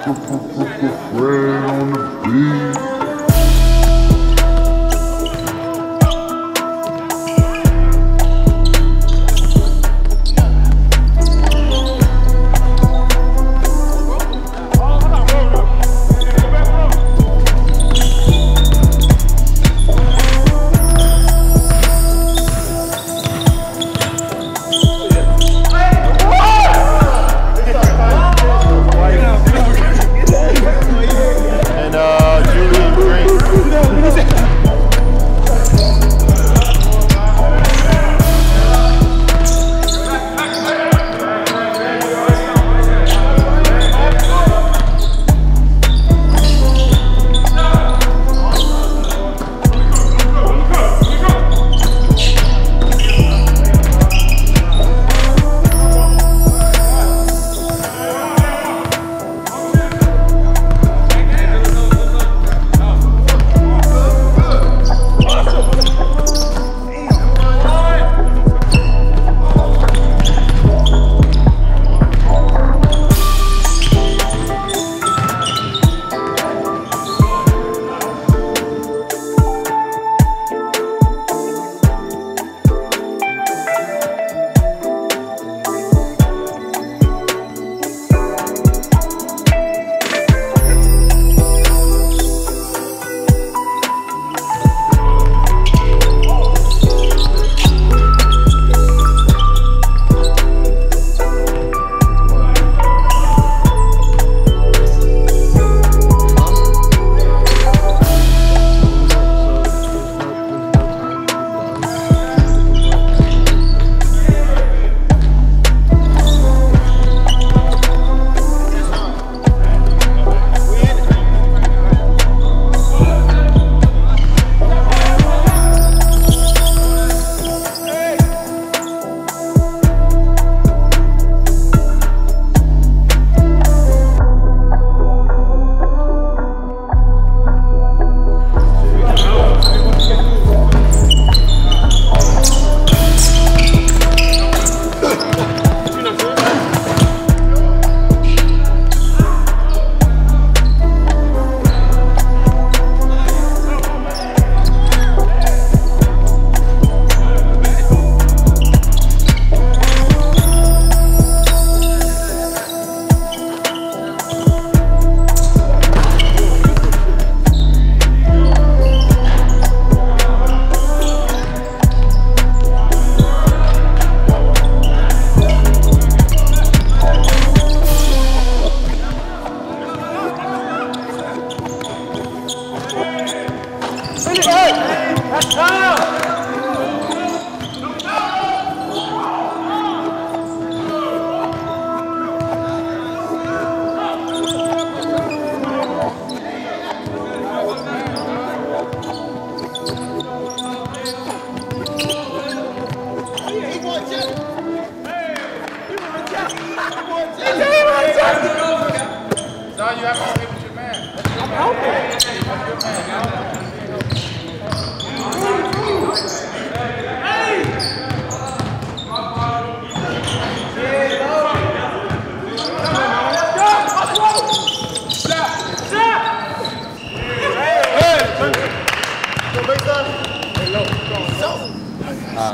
Red on the beat.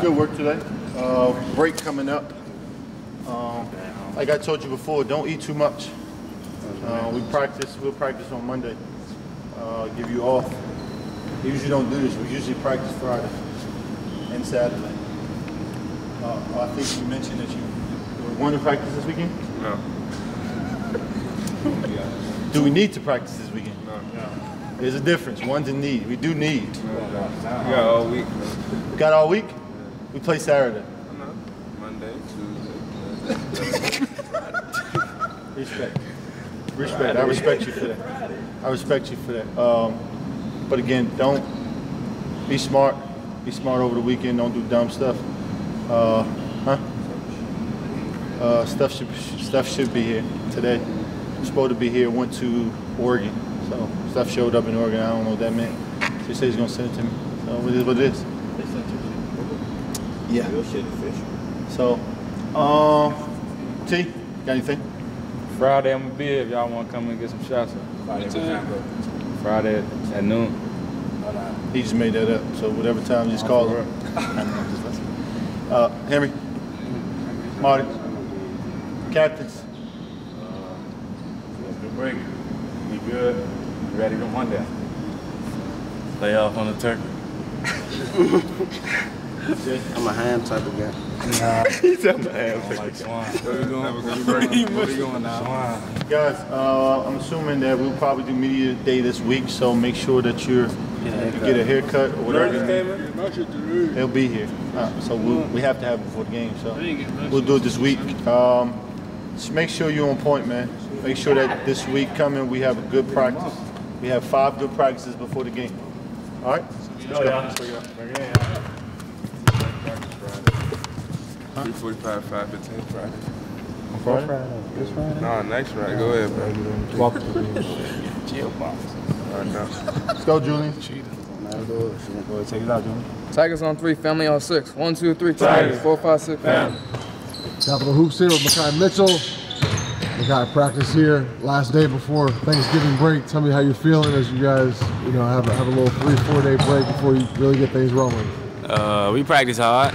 Good work today. Break coming up. Like I told you before, don't eat too much. We'll practice on Monday. Give you off. We usually don't do this. We usually practice Friday and Saturday. I think you mentioned that you were going to practice this weekend? No. Do we need to practice this weekend? No. There's a difference. One's a need. We do need. We got all week. Got all week? We play Saturday. No. Monday, Tuesday. Respect. I respect you for that. I respect you for that. But again, don't be smart. Be smart over the weekend. Don't do dumb stuff. Stuff should be here today. I'm supposed to be here. Went to Oregon, so stuff showed up in Oregon. I don't know what that meant. So he said he's gonna send it to me. So it is what it is. They sent it to you. Yeah. Real shit official. So, T, got anything? Friday I'm gonna be here if y'all want to come and get some shots. Friday at noon. He just made that up. So whatever time, just call her. Henry, Marty, captains. Good break. We good. Ready to Monday. Lay off on the turkey. I'm a ham type of guy. He's a ham. Like swine. Where we going? Where we going now? Guys, I'm assuming that we'll probably do media day this week, so make sure that you get a haircut or whatever. He'll be here. So we have to have it before the game, so we'll do it this week. Just make sure you're on point, man. Make sure that this week coming we have a good practice. We have 5 good practices before the game. All right? Let's go. 3:45, 5:15 Friday. On Friday? This Friday? No, next Friday. Go ahead, bro. Welcome. Chill box. I know. Let's go, Julian. Take it out, Jimmy. Tigers on 3, family on 6. 1, 2, 3, Tigers. 4, 5, 6. Capital Hoops here with Makai Mitchell. Makai practice here last day before Thanksgiving break. Tell me how you're feeling as you guys, have a little 3-4 day break before you really get things rolling. We practiced hard.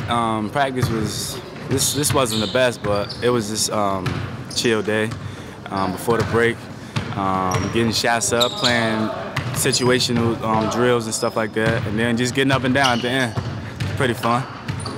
Practice was this wasn't the best, but it was just chill day before the break. Getting shots up, playing situational drills and stuff like that, and then just getting up and down at the end. Pretty fun.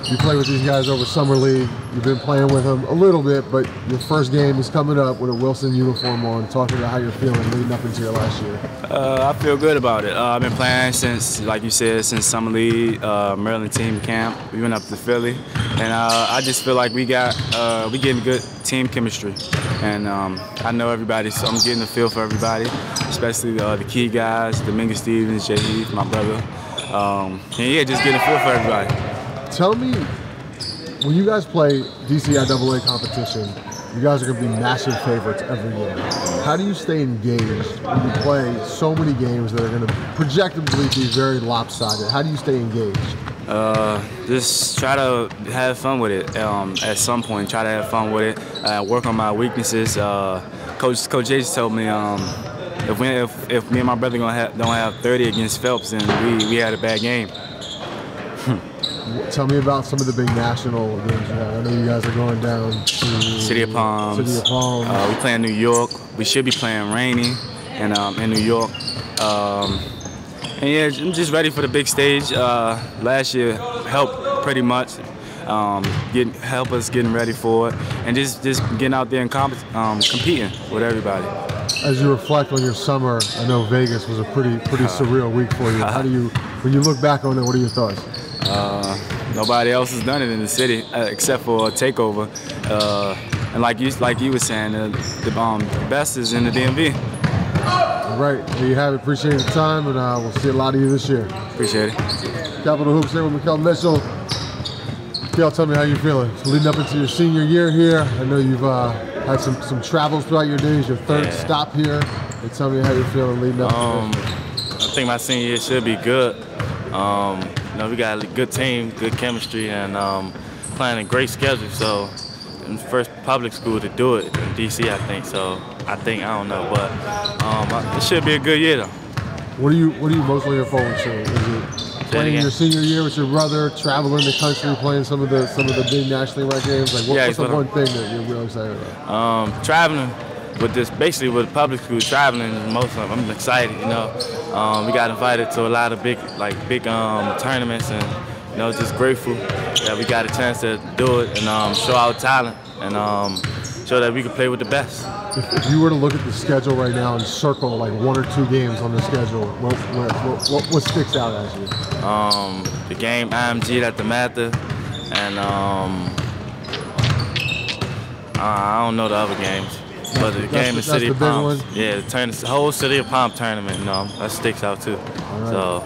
You play with these guys over Summer League. You've been playing with them a little bit, but your first game is coming up with a Wilson uniform on. Talking about how you're feeling leading up into your last year. I feel good about it. I've been playing since, like you said, since Summer League, Maryland team camp. We went up to Philly, and I just feel like we getting good team chemistry. And I know everybody, so I'm getting a feel for everybody, especially the key guys, Dominguez Stevens, Jay Heath, my brother. And yeah, just getting a feel for everybody. Tell me, when you guys play DCIAA competition, you guys are going to be massive favorites every year. How do you stay engaged when you play so many games that are going to projectably be very lopsided? How do you stay engaged? Just try to have fun with it. At some point, try to have fun with it. Work on my weaknesses. Coach Jay told me if me and my brother don't have 30 against Phelps, then we had a bad game. Tell me about some of the big national games you have. I know you guys are going down to City of Palms. City of Palms. We play in New York. We should be playing Rainy in New York. And yeah, I'm just ready for the big stage. Last year helped pretty much. Help us getting ready for it, and just getting out there and competing with everybody. As you reflect on your summer, I know Vegas was a pretty surreal week for you. How do you, when you look back on it, what are your thoughts? Nobody else has done it in the city except for a takeover. And like you were saying, the best is in the DMV. All right, there you have it. Appreciate the time, and we'll see a lot of you this year. Appreciate it. Capital Hoops here with Makai Mitchell. Kel, tell me how you're feeling. Leading up into your senior year here, I know you've had some travels throughout your days, your third stop here. And tell me how you're feeling leading up to this. I think my senior year should be good. We got a good team, good chemistry, and playing a great schedule. So, in the first public school to do it in DC, I think. So, I don't know, but it should be a good year though. What are you most looking forward to? Is it playing your senior year with your brother, traveling the country, playing some of the big nationally ranked games? Like, what's the one thing that you're really excited about? Traveling with this, basically with public school, traveling is most of them. I'm excited, We got invited to a lot of big tournaments, and just grateful that we got a chance to do it and show our talent and show that we can play with the best. If you were to look at the schedule right now and circle like 1 or 2 games on the schedule, what sticks out as you? The game IMG at the Mather, and I don't know the other games. But the game in City of Palms, the whole City of Palms tournament, that sticks out too. Right. So,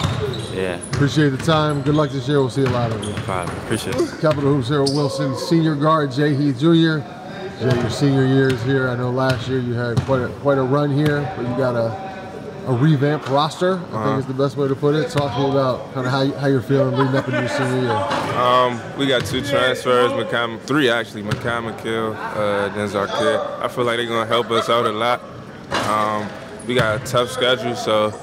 yeah. Appreciate the time. Good luck this year. We'll see a lot of you. Probably. Appreciate it. Capital Hoops here with Wilson, senior guard Jay Heath Jr. Jay, your senior year is here. I know last year you had quite a run here, but you got a a revamped roster, I think is the best way to put it. Talk to me about kind of how you're feeling leading up into your senior year. We got 2 transfers, 3 actually, McKill, then Zarkir. I feel like they're going to help us out a lot. We got a tough schedule, so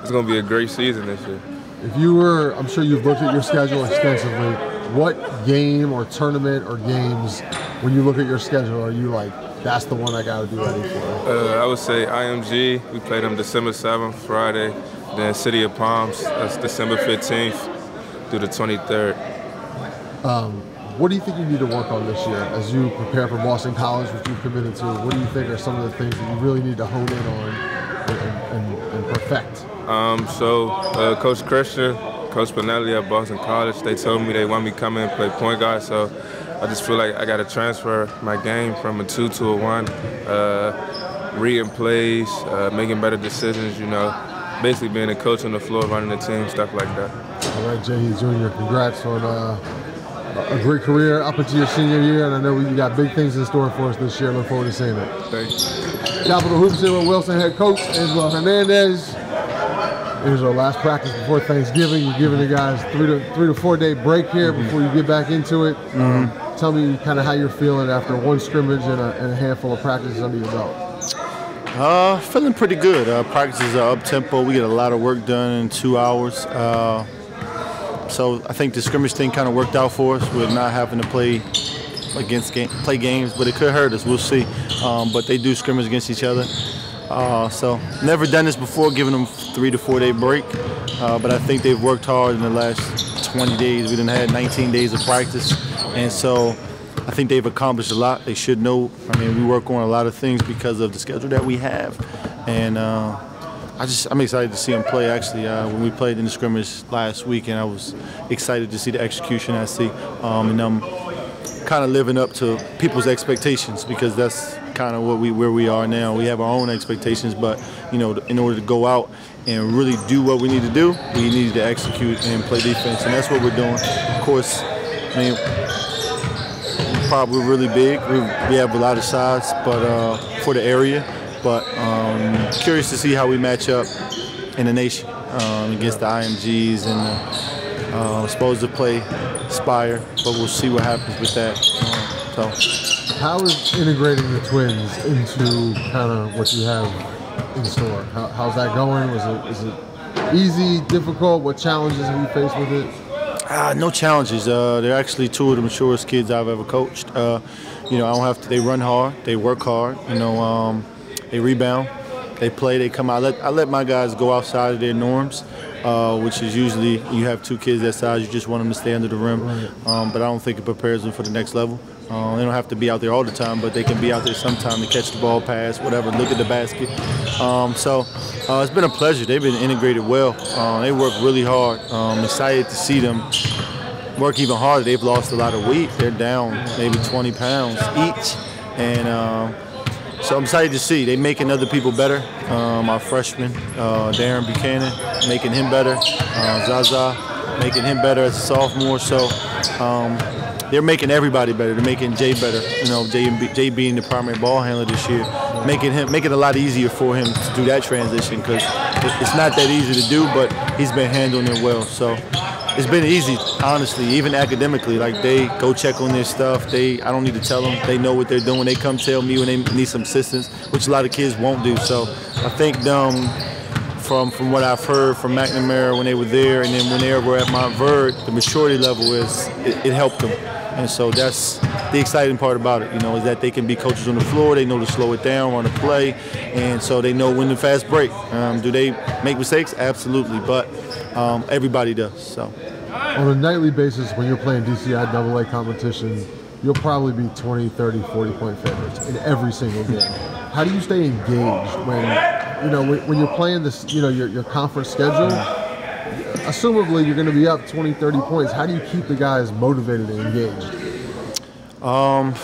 it's going to be a great season this year. If you were, I'm sure you've looked at your schedule extensively, what game or tournament or games, when you look at your schedule, are you like, that's the one I got to be ready for? I would say IMG. We play them December 7th, Friday. Then City of Palms, that's December 15th through the 23rd. What do you think you need to work on this year as you prepare for Boston College, which you've committed to? What do you think are some of the things that you really need to hone in on and perfect? Coach Christian, Coach Pinelli at Boston College, they told me they want me to come in and play point guard, so I just feel like I got to transfer my game from a 2 to a 1, reading plays, making better decisions, you know, basically being a coach on the floor, running the team, stuff like that. All right, Jay Heath Jr., congrats on a great career up into your senior year, and I know you got big things in store for us this year. Look forward to seeing it. Thanks. Capital Hoops here with Wilson head coach Angelo Hernandez. Here's our last practice before Thanksgiving. You're giving the guys 3 to 4 day break here before you get back into it. Tell me kind of how you're feeling after 1 scrimmage and a handful of practices under your belt. Feeling pretty good. Practices are up tempo. We get a lot of work done in 2 hours. So I think the scrimmage thing kind of worked out for us with not having to play games, but it could hurt us. We'll see. But they do scrimmage against each other. So never done this before, giving them 3 to 4 day break. But I think they've worked hard in the last 20 days. We done had 19 days of practice, and so I think they've accomplished a lot. They should know. I mean, we work on a lot of things because of the schedule that we have, and I'm excited to see them play. Actually, when we played in the scrimmage last week, and I was excited to see the execution I see, and I'm kind of living up to people's expectations, because that's kind of where we are now. We have our own expectations, but you know, in order to go out and really do what we need to do, we need to execute and play defense, and that's what we're doing. Of course, I mean, we're probably really big. We have a lot of size, but for the area. But curious to see how we match up in the nation against the IMGs, and supposed to play Spire, but we'll see what happens with that. How is integrating the twins into kind of what you have in store? How's that going? Is it easy, difficult? What challenges have you faced with it? No challenges. They're actually 2 of the maturest kids I've ever coached. You know, I don't have to. They run hard. They work hard. You know, they rebound. They play. They come out. I let my guys go outside of their norms, which is usually you have 2 kids that size. You just want them to stay under the rim. Right. But I don't think it prepares them for the next level. They don't have to be out there all the time, but they can be out there sometime to catch the ball, pass, whatever, look at the basket. So it's been a pleasure. They've been integrated well. They work really hard. Excited to see them work even harder. They've lost a lot of weight. They're down maybe 20 pounds each. And so I'm excited to see. They're making other people better. Our freshman, Darren Buchanan, making him better. Zaza, making him better as a sophomore. So they're making everybody better. They're making Jay better. You know, Jay being the primary ball handler this year, making it a lot easier for him to do that transition, because it's not that easy to do, but he's been handling it well. So it's been easy, honestly, even academically. Like, they go check on their stuff. I don't need to tell them. They know what they're doing. They come tell me when they need some assistance, which a lot of kids won't do. So I think from what I've heard from McNamara when they were there, and then when they were at Montverde, the maturity level it helped them. And so that's the exciting part about it, you know, is that they can be coaches on the floor. They know to slow it down, run a play, and so they know when to fast break. Do they make mistakes? Absolutely, but everybody does. So on a nightly basis, when you're playing DCI AA competition, you'll probably be 20, 30, 40-point favorites in every single game. How do you stay engaged when you're playing this, you know, your conference schedule? Assumably, you're going to be up 20, 30 points. How do you keep the guys motivated and engaged? I'm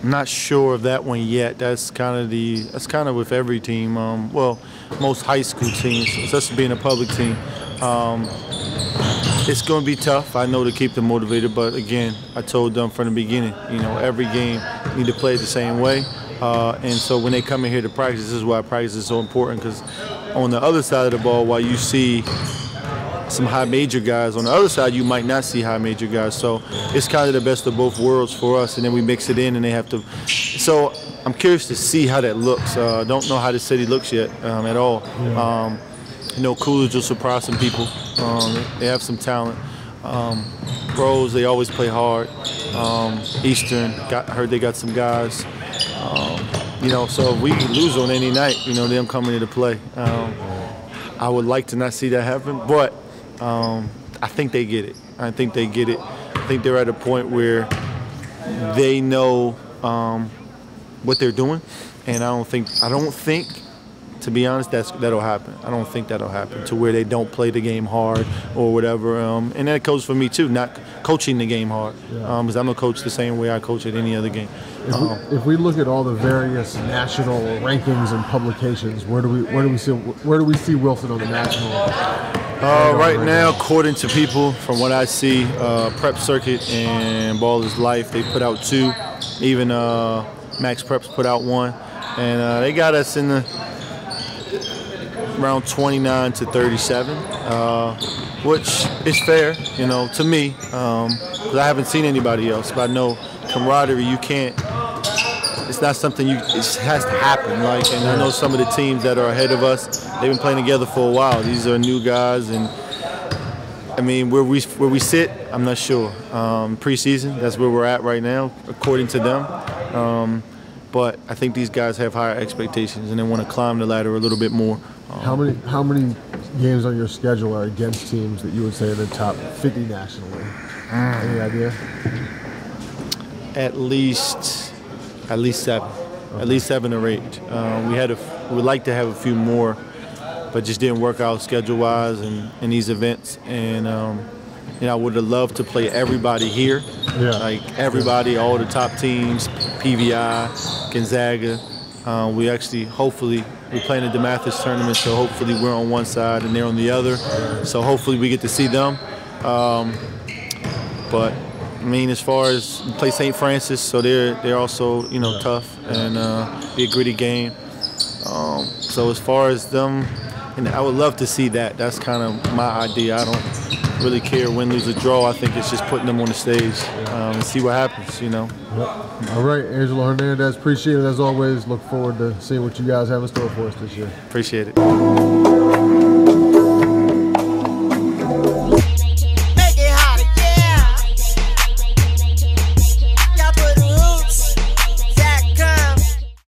not sure of that one yet. That's kind of with every team. Well, most high school teams, especially being a public team. It's going to be tough, I know, to keep them motivated. But again, I told them from the beginning, you know, every game you need to play it the same way. And so when they come in here to practice, this is why practice is so important, because on the other side of the ball, while you see some high major guys, on the other side you might not see high major guys. So it's kind of the best of both worlds for us, and then we mix it in and they have to. So I'm curious to see how that looks. Don't know how the city looks yet at all. You know, Coolidge will surprise some people. They have some talent. Rose, they always play hard. Eastern, heard they got some guys. You know, so if we lose on any night, you know, them coming here to play. I would like to not see that happen, but I think they get it. I think they get it. I think they're at a point where they know what they're doing, and I don't think, to be honest, that'll happen. I don't think that'll happen to where they don't play the game hard or whatever. And that goes for me too, not coaching the game hard, because I'm gonna coach the same way I coach at any other game. If we look at all the various national rankings and publications, where do we see Wilson on the national? Right now, according to people, from what I see, Prep Circuit and Ball is Life, they put out 2. Even Max Preps put out 1, and they got us in the around 29 to 37, which is fair, you know, to me, because I haven't seen anybody else. But I know camaraderie, you can't. It's not something it has to happen. Like, and I know some of the teams that are ahead of us, they've been playing together for a while. These are new guys, and I mean, where we sit, I'm not sure. Preseason, that's where we're at right now, according to them. But I think these guys have higher expectations and they want to climb the ladder a little bit more. How many games on your schedule are against teams that you would say are the top 50 nationally? Any idea? At least 7. Okay. At least 7 or 8. We would like to have a few more, but just didn't work out schedule-wise in these events. And you know, I would have loved to play everybody here. Yeah. Like everybody, all the top teams, PVI, Gonzaga. We actually, hopefully, we're playing the DeMathis tournament, so hopefully we're on one side and they're on the other. So hopefully we get to see them. But I mean, as far as we play St. Francis, so they're also, you know, tough and be a gritty game. So as far as them, and I would love to see that. That's kind of my idea. I don't really care win, lose, or draw. I think it's just putting them on the stage and see what happens, you know. Yep. All right, Angelo Hernandez, appreciate it as always. Look forward to seeing what you guys have in store for us this year. Appreciate it.